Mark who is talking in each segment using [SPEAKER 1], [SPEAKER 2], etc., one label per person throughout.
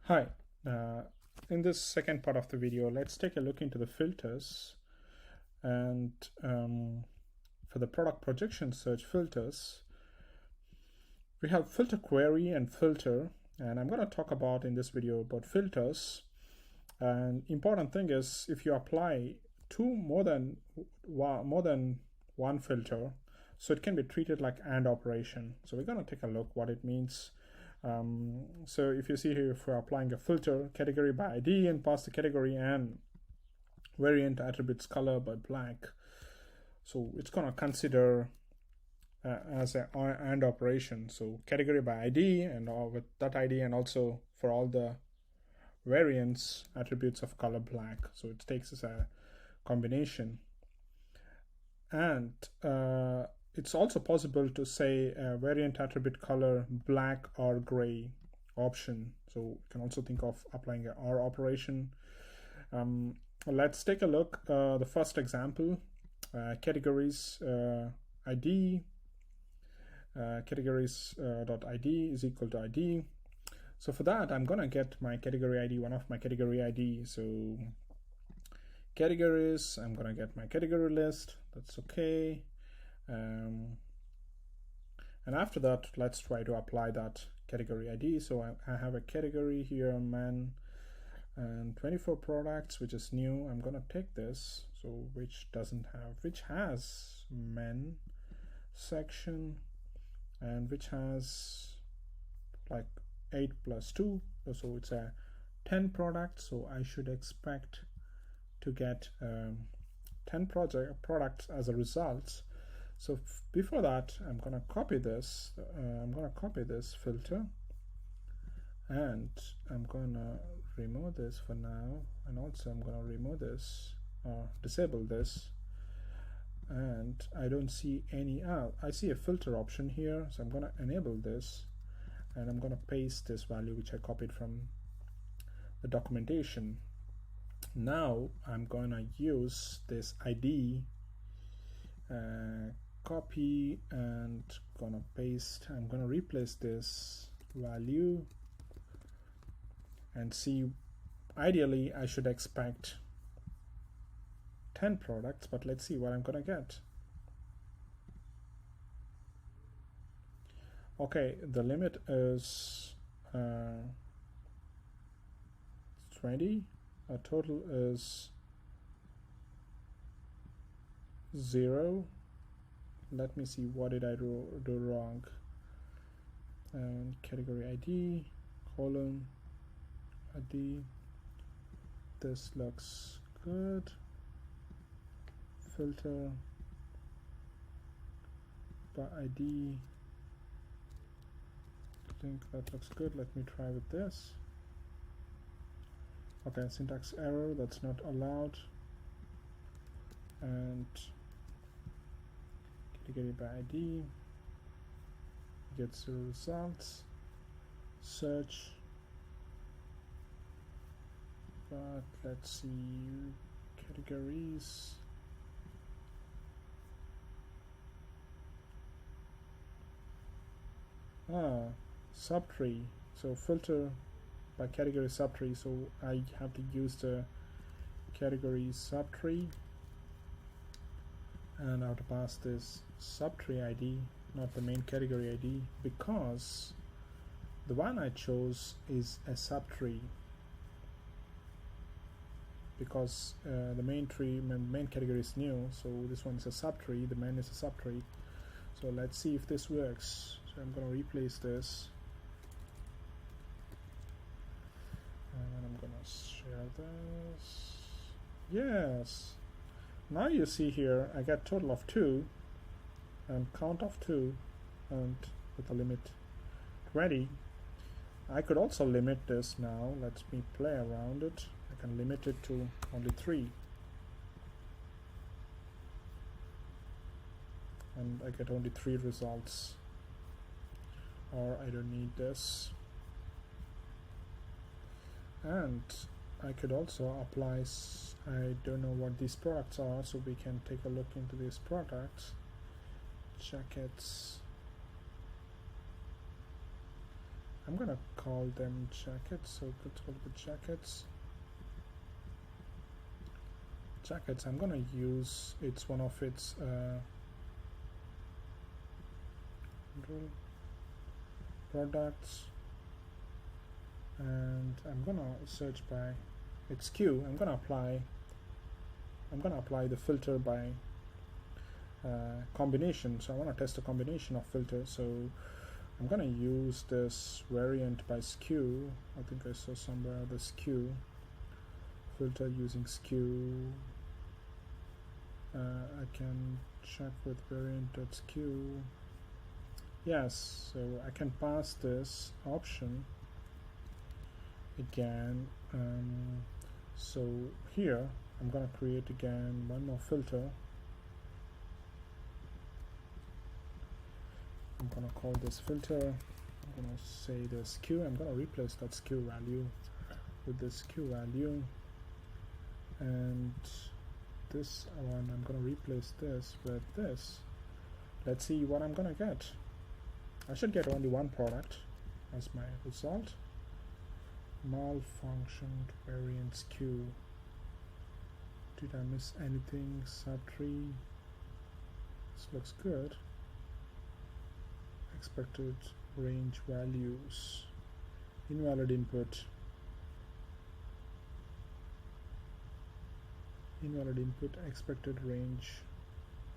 [SPEAKER 1] Hi, in this second part of the video, let's take a look into the filters. And for the product projection search filters, we have filter query and filter. And I'm going to talk about in this video about filters. And important thing is if you apply more than one filter, so it can be treated like AND operation. So we're going to take a look what it means. So if you see here, if we're applying a filter category by ID and pass the category and variant attributes color by black, so it's going to consider as an AND operation. So category by ID and all with that ID, and also for all the variants attributes of color black. So it takes as a combination. And it's also possible to say variant attribute color black or gray option. So you can also think of applying an OR operation. Let's take a look. The first example, categories ID, categories dot ID is equal to ID. So for that, I'm gonna get my category ID, one of my category ID. So categories, I'm gonna get my category list. That's okay. And after that, let's try to apply that category ID. So I have a category here, men, and 24 products, which is new. I'm gonna take this, so which has men section, and which has like 8 plus 2, so it's a 10 products. So I should expect to get 10 products as a result. So before that, I'm gonna copy this. Filter, and I'm gonna remove this for now, and also I'm gonna remove this or disable this. And I don't see any I see a filter option here, so I'm gonna enable this, and I'm gonna paste this value which I copied from the documentation. Now I'm gonna use this ID copy and gonna paste. I'm gonna replace this value and see, ideally I should expect 10 products, but let's see what I'm gonna get. Okay, the limit is 20. Our total is 0. Let me see, what did I do wrong? And category ID, column ID, this looks good. Filter by ID, I think that looks good. Let me try with this. Okay, syntax error, that's not allowed. And category by ID gets the results. Search, but let's see, categories. Subtree. So filter by category subtree. So I have to use the category subtree, and I have to pass this subtree ID, not the main category ID, because the one I chose is a subtree, because the main category is new, so this one is a subtree, the main is a subtree. So let's see if this works. So I'm going to replace this, and I'm going to share this. Yes, now you see here I get total of 2 and count of 2, and with a limit 20. I could also limit this now. Let me play around it. I can limit it to only 3, and I get only 3 results, or I don't need this. And I could also apply, I don't know what these products are, so we can take a look into these products. Jackets, I'm gonna call them jackets, so let's call it jackets. Jackets, I'm gonna use, it's one of its products, and I'm gonna search by its Q. I'm gonna apply the filter by combination. So I want to test a combination of filters, so I'm gonna use this variant by skew. I think I saw somewhere the skew filter using skew. I can check with variant.skew. Yes, so I can pass this option again. So here I'm gonna create again one more filter. I'm gonna call this filter. I'm gonna say the skew. I'm gonna replace that skew value with the skew value, and this one I'm gonna replace this with this. Let's see what I'm gonna get. I should get only one product as my result. Malfunctioned variant skew. Did I miss anything? Subtree. This looks good. Expected range values. Invalid input. Invalid input. Expected range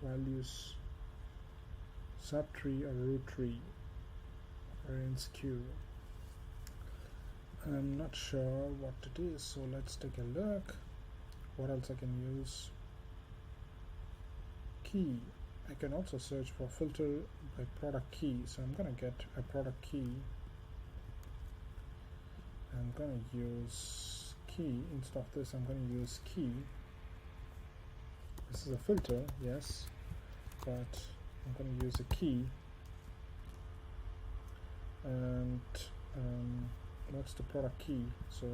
[SPEAKER 1] values. Subtree or root tree. Variant skew. I'm not sure what it is, so let's take a look. What else I can use? Key. I can also search for filter by product key, so I'm gonna get a product key. I'm gonna use key instead of this. I'm gonna use key. This is a filter, yes, but I'm gonna use a key. And what's the product key? So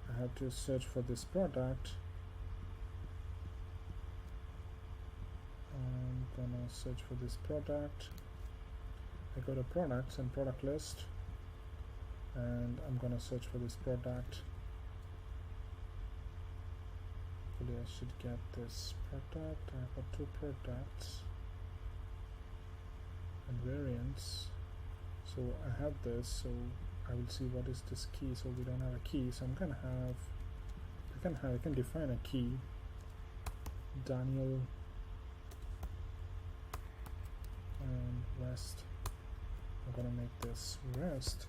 [SPEAKER 1] I have to search for this product. I'm gonna search for this product. I go to products and product list, and I'm gonna search for this product. Hopefully I should get this product. I've got two products and variants. So I have this, so I will see what is this key. So we don't have a key, so I'm gonna have I can define a key. Daniel and West. I'm gonna make this West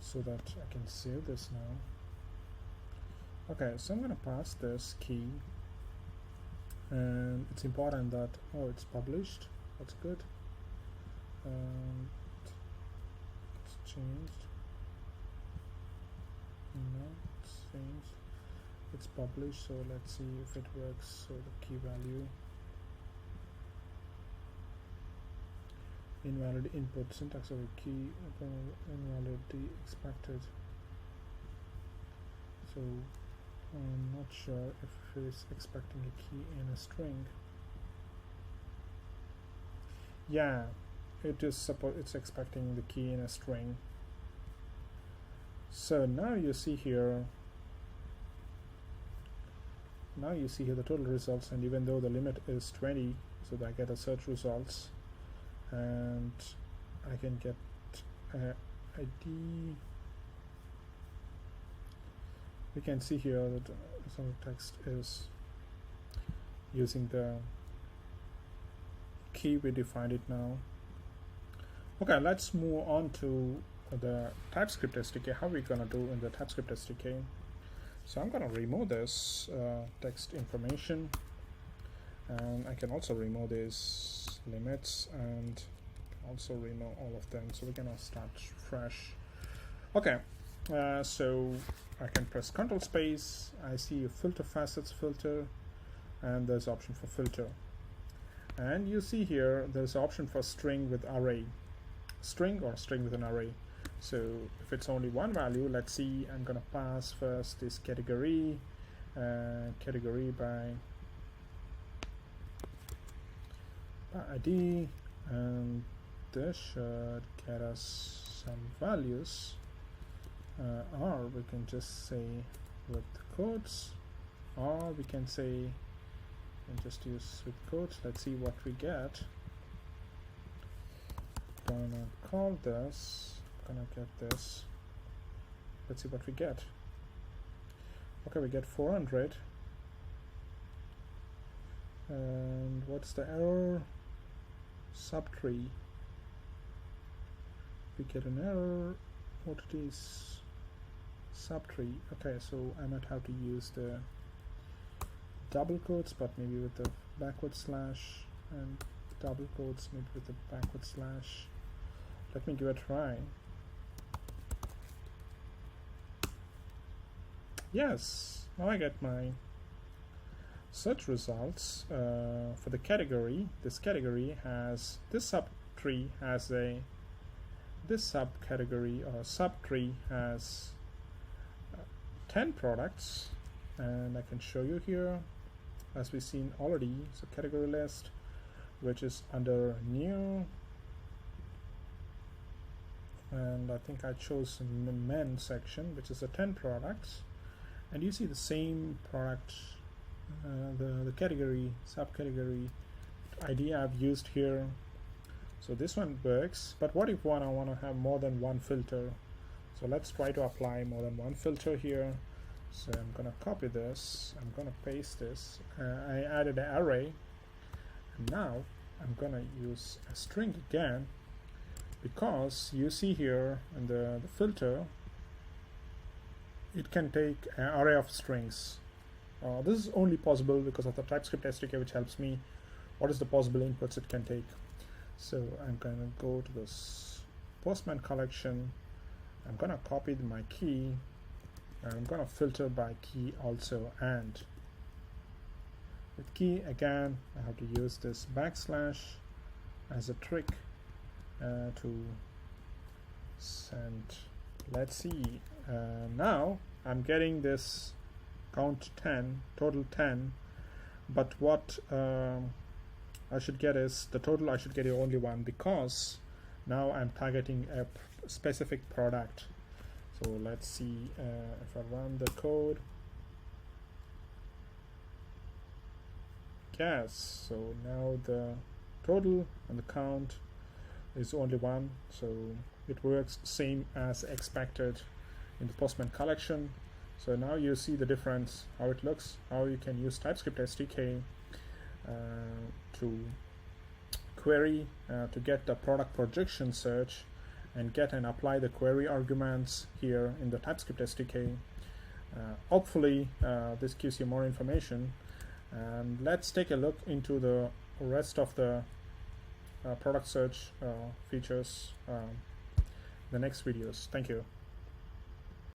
[SPEAKER 1] so that I can save this now. Okay, so I'm gonna pass this key, and it's important that it's published. That's good. It's changed. No, it's changed. It's published, so let's see if it works. So the key value, invalid input, syntax of a key, invalid expected. So I'm not sure if it is expecting a key in a string. Yeah, it's expecting the key in a string. So now you see here the total results, and even though the limit is 20, so that I get a search results, and I can get ID. We can see here that some of the text is using the key. We defined it now. Okay, let's move on to the TypeScript SDK. How are we gonna do in the TypeScript SDK? So I'm gonna remove this text information, and I can also remove these limits and also remove all of them. So we're gonna start fresh. Okay, so I can press Control Space. I see a filter facets filter, and there's option for filter. And you see here there's option for string with array, string or string with an array. So if it's only one value, let's see, I'm gonna pass first this category, category by ID, and this should get us some values, or we can just say with quotes, or we can say and just use with quotes. Let's see what we get. Gonna call this, gonna get this. Let's see what we get. Okay, we get 400. And what's the error? Subtree. We get an error. What it is? Subtree. Okay, so I might have to use the double quotes, but maybe with the backward slash, and double quotes maybe with the backward slash. Let me give it a try. Yes, now I get my search results for the category. This category has, this subtree has a, this subcategory or subtree has 10 products, and I can show you here as we've seen already. So category list, which is under new, and I think I chose men section, which is the 10 products, and you see the same product, the category, subcategory ID I've used here. So this one works, but what if I want to have more than one filter? So let's try to apply more than one filter here. So I'm gonna copy this, I'm gonna paste this, I added an array, and now I'm gonna use a string again, because you see here in the filter, it can take an array of strings. This is only possible because of the TypeScript SDK, which helps me what is the possible inputs it can take. So I'm going to go to this Postman collection, I'm going to copy my key, and I'm going to filter by key also, and with key again I have to use this backslash as a trick to send. Let's see, now I'm getting this count 10, total 10, but what I should get is the total. I should get only one, because now I'm targeting a specific product. So let's see if I run the code. Yes, so now the total and the count is only one, so it works same as expected in the Postman collection. So now you see the difference, how it looks, how you can use TypeScript SDK to query to get the product projection search and get and apply the query arguments here in the TypeScript SDK. Hopefully this gives you more information, and let's take a look into the rest of the product search features in the next videos. Thank you.